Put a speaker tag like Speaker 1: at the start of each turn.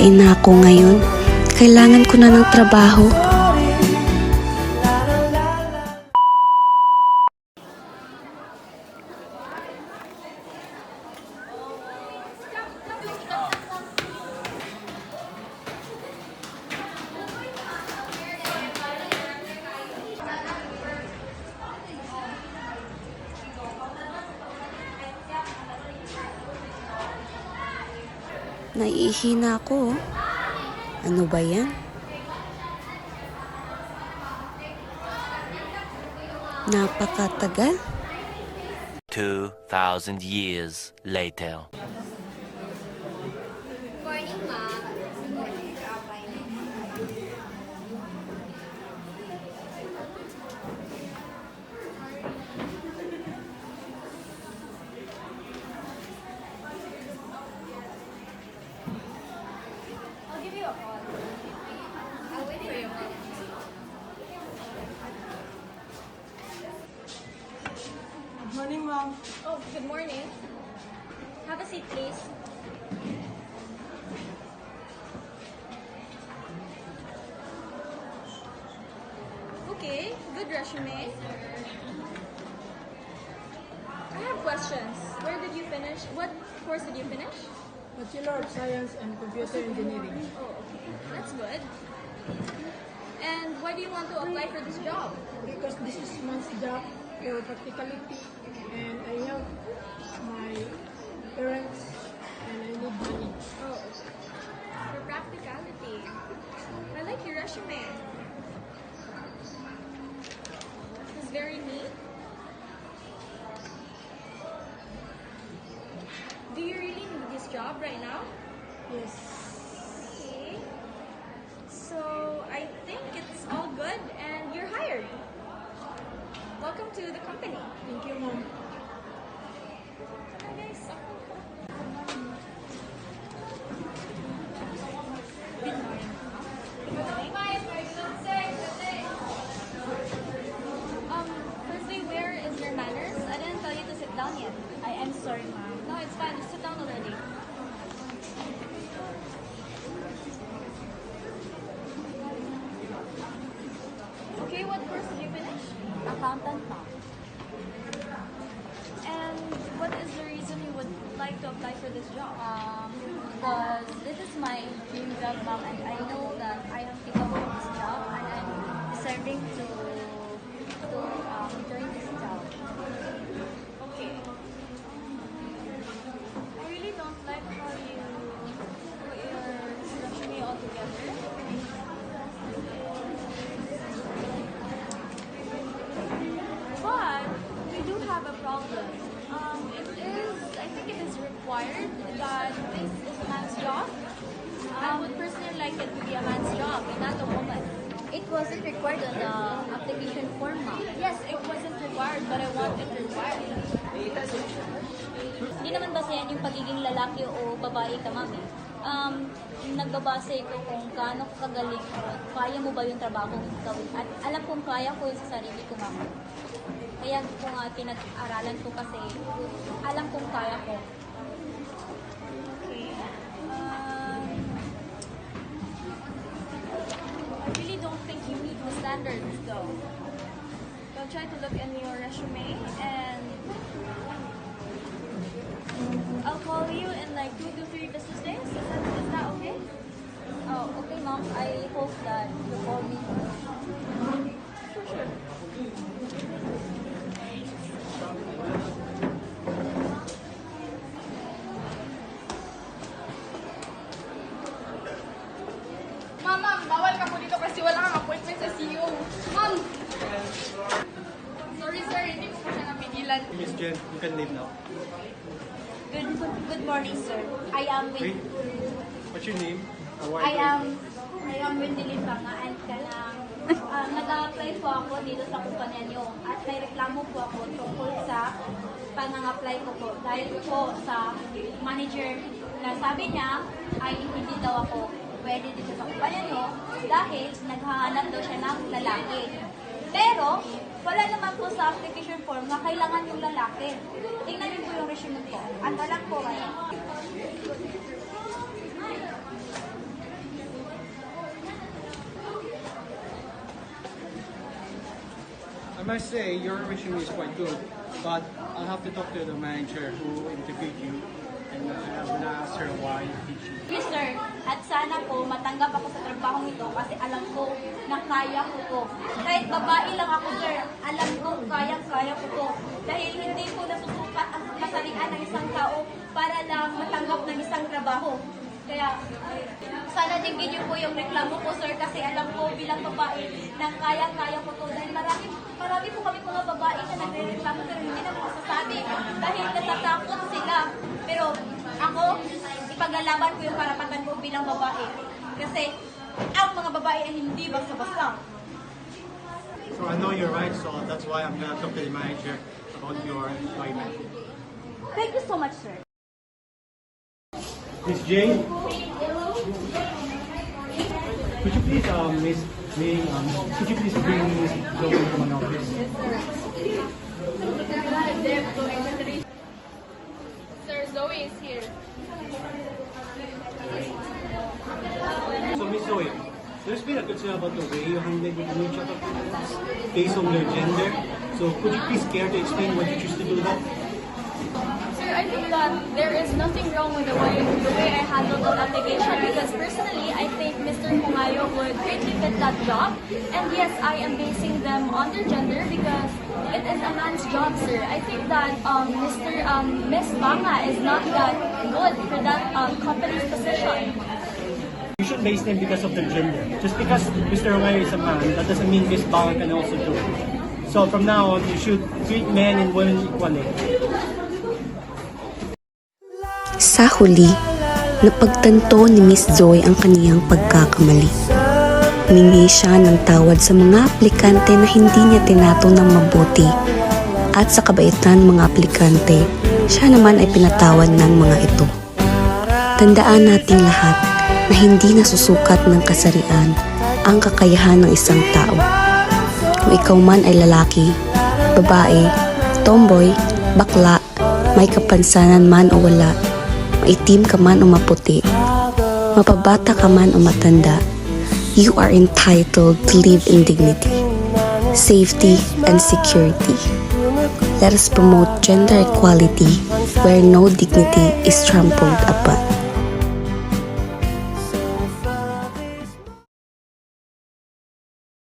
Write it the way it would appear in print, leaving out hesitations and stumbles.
Speaker 1: Mahihain na ako ngayon. Kailangan ko na ng trabaho. Naiihi na ako. Ano ba yan? Napakatagal.
Speaker 2: 2,000 years later.
Speaker 3: Morning, Mom. I'll give you a call. I'll wait for you, Mom.
Speaker 4: Good morning, Mom.
Speaker 3: Oh, good morning. Have a seat, please. Okay, good resume. I have questions. Where did you finish? What course did you finish?
Speaker 4: Bachelor of Science and Computer Engineering.
Speaker 3: Oh, okay. That's good. And why do you want to apply for this job?
Speaker 4: Because this is man's job for practicality, and I have my parents and I need money.
Speaker 3: Oh, for practicality. I like your resume. It's very neat. Do you really need this job right now?
Speaker 4: Yes.
Speaker 3: Okay. So I think it's all good and you're hired. Welcome to the company.
Speaker 4: Thank you, Mom.
Speaker 3: Hi guys. Firstly, where is your manners? I didn't tell you to sit down yet.
Speaker 5: I am sorry, ma'am.
Speaker 3: No, it's fine. Just sit down already. Okay, what course did you finish?
Speaker 5: Accountant, ma'am.
Speaker 3: And what is the reason you would like to apply for this job?
Speaker 5: Because this is my dream job, ma'am, and I know that I am capable of this job, and I'm deserving to join this job.
Speaker 3: Okay. I really don't like how you put your resume all together. But we do have a problem. I think it is required that this is a man's job. I would personally like it to be a man's job and not a woman.
Speaker 5: It wasn't required on the application form, ma'am.
Speaker 3: Yes, it wasn't required, but I want it required.
Speaker 5: Hindi naman base yan yung pagiging lalaki o babae ka, ma'am. Nagbabase ito kung gaano ka kagaling, kaya mo ba yung trabaho gawin. At alam kong kaya ko yun sa sarili ko, ma'am. Kaya ko nga pinag-aralan ko kasi alam kong kaya ko.
Speaker 3: Okay. I really don't think you meet the standards though. I'll try to look in your resume and I'll call you in like 2 to 3 business days. Is that okay?
Speaker 5: Oh, okay, ma'am. I hope that you call me.
Speaker 3: Sure.
Speaker 6: Ma'am, bawal ka po dito kasi wala kang appointment sa CEO. Ma'am! Sorry sir, hindi ko po siya napigilan.
Speaker 7: Miss Jen, you can leave now.
Speaker 5: Good morning, sir. I am
Speaker 7: Wait,
Speaker 5: with
Speaker 7: what's your name?
Speaker 5: I am Wendy Limpanga and nag-apply po ako dito sa kumpanya niyo at may reklamo po ako tungkol sa pang-apply ko po dahil po sa manager na sabi niya ay hindi daw ako pwede dito sa kumpanya niyo dahil naghahanap daw siya ng lalaki. Pero wala naman po sa application form na kailangan yung lalaki. Tingnan niyo po yung resume ko. Ang alam ko ngayon.
Speaker 7: I must say your resume is quite good, but I'll have to talk to the manager who interviewed you, and I'm gonna ask her why did she.
Speaker 5: Yes, sir. At sana po matanggap ako sa trabahong ito kasi alam ko na kaya ko to. Kahit babae lang ako, sir, alam ko kaya ko to. Dahil hindi ko nasusukat ang kasarian ng isang tao para lang matanggap ng isang trabaho. Kaya, sana dinggin niyo po yung reklamo ko, sir, kasi alam ko bilang babae na kaya ko to. Dahil marami po kami mga babae na nagre-reklamo pero hindi na masasabi dahil natatakot sila. Pero ako, ipaglalaban ko yung karapatan ko bilang babae. Kasi ang mga babae ay hindi basta-basta.
Speaker 7: So I know you're right, so that's why I'm gonna talk to the manager about your employment.
Speaker 5: Thank you so much, sir.
Speaker 7: Miss Jane, could you please, Miss May, could you please bring Miss Zoe to my office?
Speaker 6: Sir, Zoe is here.
Speaker 7: So Miss Zoe, there's been a concern about the way you handled with each other based on your gender. So could you please care to explain what you choose to do that?
Speaker 3: Sir, I think that there is nothing wrong with the way I handled that application because personally, I think Mr. Pungayo would greatly fit that job. And yes, I am basing them on their gender because it is a man's job, sir. I think that Miss Banga is not that good for that company's position.
Speaker 7: You should base them because of their gender. Just because Mr. Romero is a man, that doesn't mean Miss Bang can also do it. So from now on, you should treat men and women equally.
Speaker 1: Sa huli, napagtanto ni Miss Zoe ang kaniyang pagkakamali. Humingi siya ng tawad sa mga aplikante na hindi niya tinato ng mabuti. At sa kabaitan ng mga aplikante, siya naman ay pinatawad ng mga ito. Tandaan nating lahat na hindi nasusukat ng kasarian ang kakayahan ng isang tao. Kung ikaw man ay lalaki, babae, tomboy, bakla, may kapansanan man o wala, maitim ka man o maputi, mapabata ka man o matanda, you are entitled to live in dignity, safety, and security. Let us promote gender equality where no dignity is trampled upon.